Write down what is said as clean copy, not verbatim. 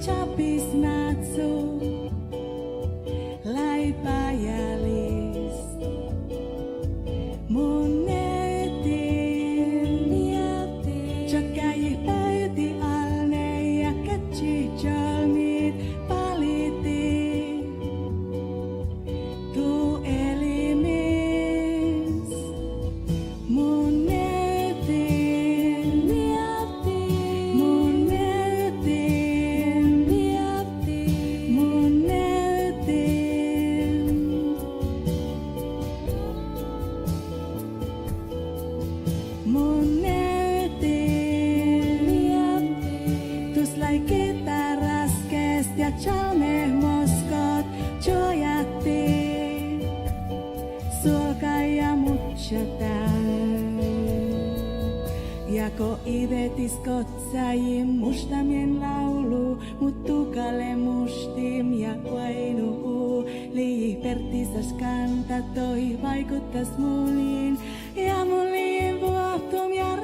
chapis natsu lai pajalis mun etin chakai päyti alne ja ketchi jalmit paliti tu elimis mun etin mun etin mun etin mun etin tus lai kitaras kest ja chalme moskot jojatti sulka ja mutsataan jako idetis kotsajim mustamien laulu muttukale mustim ja vainuu liipertisas kantatoi vaikuttas muliin ja muliin vuohtum ja